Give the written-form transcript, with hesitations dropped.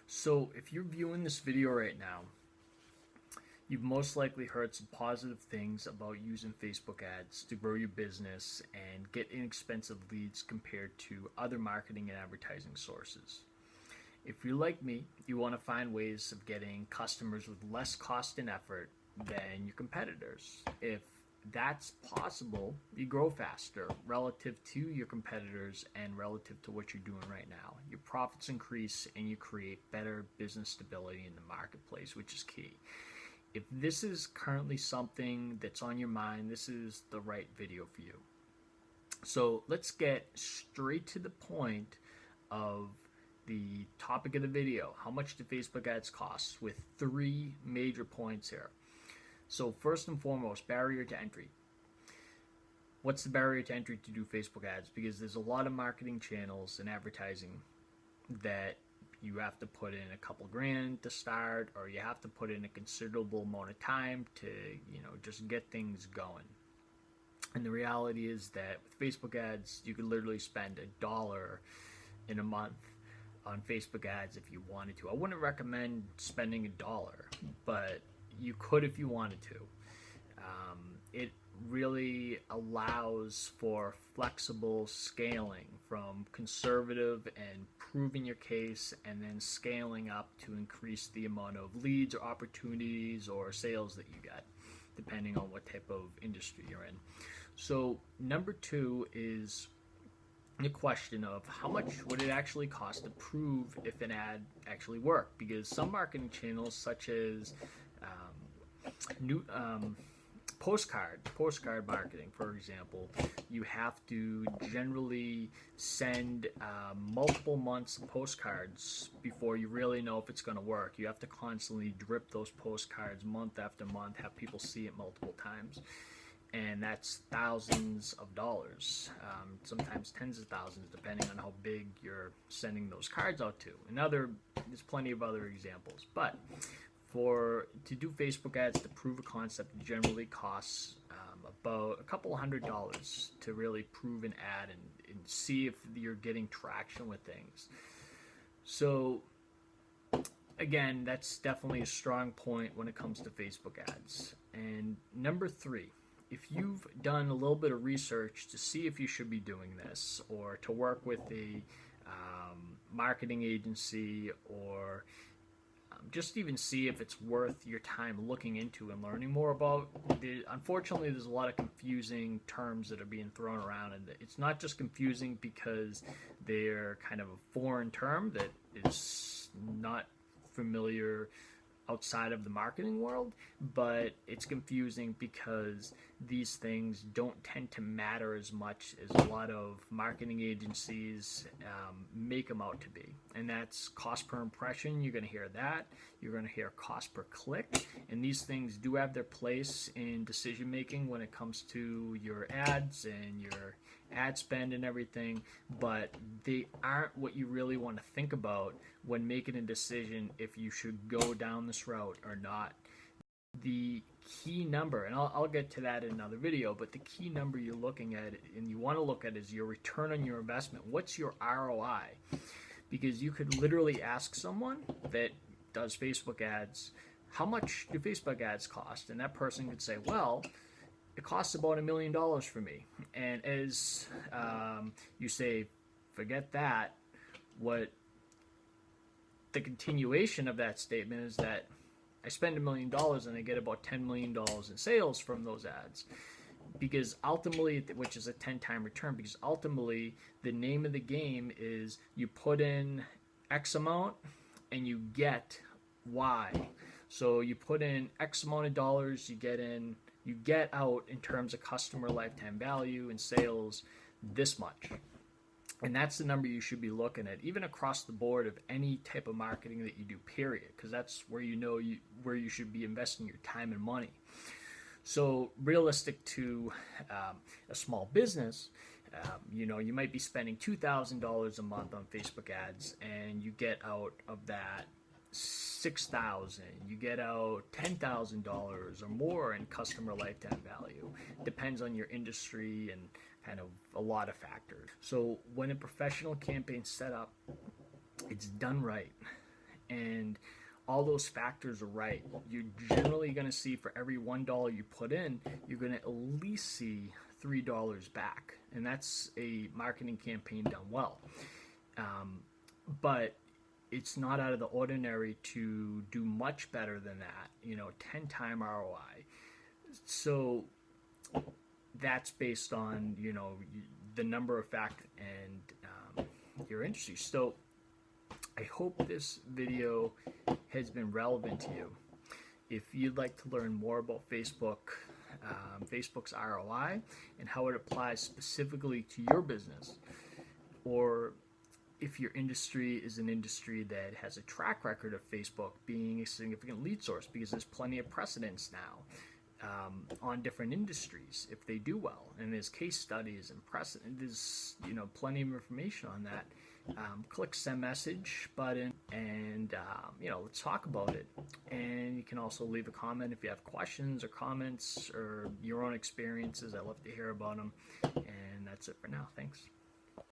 So if you're viewing this video right now, you've most likely heard some positive things about using Facebook ads to grow your business and get inexpensive leads compared to other marketing and advertising sources. If you're like me, you want to find ways of getting customers with less cost and effort than your competitors. If that's possible, you grow faster relative to your competitors and relative to what you're doing right now. Your profits increase and you create better business stability in the marketplace, which is key. If this is currently something that's on your mind, this is the right video for you. So let's get straight to the point of the topic of the video. How much do Facebook ads cost? With three major points here. So first and foremost, barrier to entry. What's the barrier to entry to do Facebook ads? Because there's a lot of marketing channels and advertising that you have to put in a couple grand to start, or you have to put in a considerable amount of time to, just get things going. And the reality is that with Facebook ads, you could literally spend $1 in a month on Facebook ads if you wanted to. I wouldn't recommend spending $1, but you could if you wanted to. It really allows for flexible scaling from conservative and proving your case and then scaling up to increase the amount of leads or opportunities or sales that you get, depending on what type of industry you're in. So number two is the question of how much would it actually cost to prove if an ad actually worked, because some marketing channels such as postcard marketing, for example, you have to generally send multiple months of postcards before you really know if it's going to work. You have to constantly drip those postcards month after month, have people see it multiple times, and that's thousands of dollars, sometimes tens of thousands, depending on how big you're sending those cards out to. There's plenty of other examples, but to do Facebook ads to prove a concept, it generally costs about a couple $100 to really prove an ad and see if you're getting traction with things. So again, that's definitely a strong point when it comes to Facebook ads. And number three, if you've done a little bit of research to see if you should be doing this, or to work with a marketing agency, or just even see if it's worth your time looking into and learning more about. Unfortunately, there's a lot of confusing terms that are being thrown around, and it's not just confusing because they're kind of a foreign term that is not familiar outside of the marketing world, but it's confusing because these things don't tend to matter as much as a lot of marketing agencies make them out to be. And that's cost per impression. You're going to hear that. You're going to hear cost per click. And these things do have their place in decision making when it comes to your ads and your ad spend and everything, but they aren't what you really want to think about when making a decision if you should go down this route or not. The key number, and I'll get to that in another video, but the key number you're looking at and you want to look at is your return on your investment. What's your ROI? Because you could literally ask someone that does Facebook ads, how much do Facebook ads cost? And that person could say, well, it costs about $1 million for me. And as you say, forget that, what the continuation of that statement is that I spend $1 million and I get about $10 million in sales from those ads. Because ultimately, which is a 10-time return, because ultimately the name of the game is you put in X amount and you get Y. So you put in X amount of dollars, you get out in terms of customer lifetime value and sales this much. And that's the number you should be looking at, even across the board of any type of marketing that you do, period, because that's where where you should be investing your time and money. So realistic to a small business, you might be spending $2,000 a month on Facebook ads, and you get out of that $6,000, you get out $10,000 or more in customer lifetime value. Depends on your industry and kind of a lot of factors. So when a professional campaign's set up, it's done right, and all those factors are right, you're generally going to see for every $1 you put in, you're going to at least see $3 back. And that's a marketing campaign done well. But it's not out of the ordinary to do much better than that, 10-time ROI. So that's based on, the number of factors and your industry. So I hope this video has been relevant to you. If you'd like to learn more about Facebook's ROI and how it applies specifically to your business, or if your industry is an industry that has a track record of Facebook being a significant lead source, because there's plenty of precedents now on different industries if they do well, and there's case studies and precedent. There's plenty of information on that. Click send message button and let's talk about it. And you can also leave a comment if you have questions or comments or your own experiences. I love to hear about them. And that's it for now. Thanks.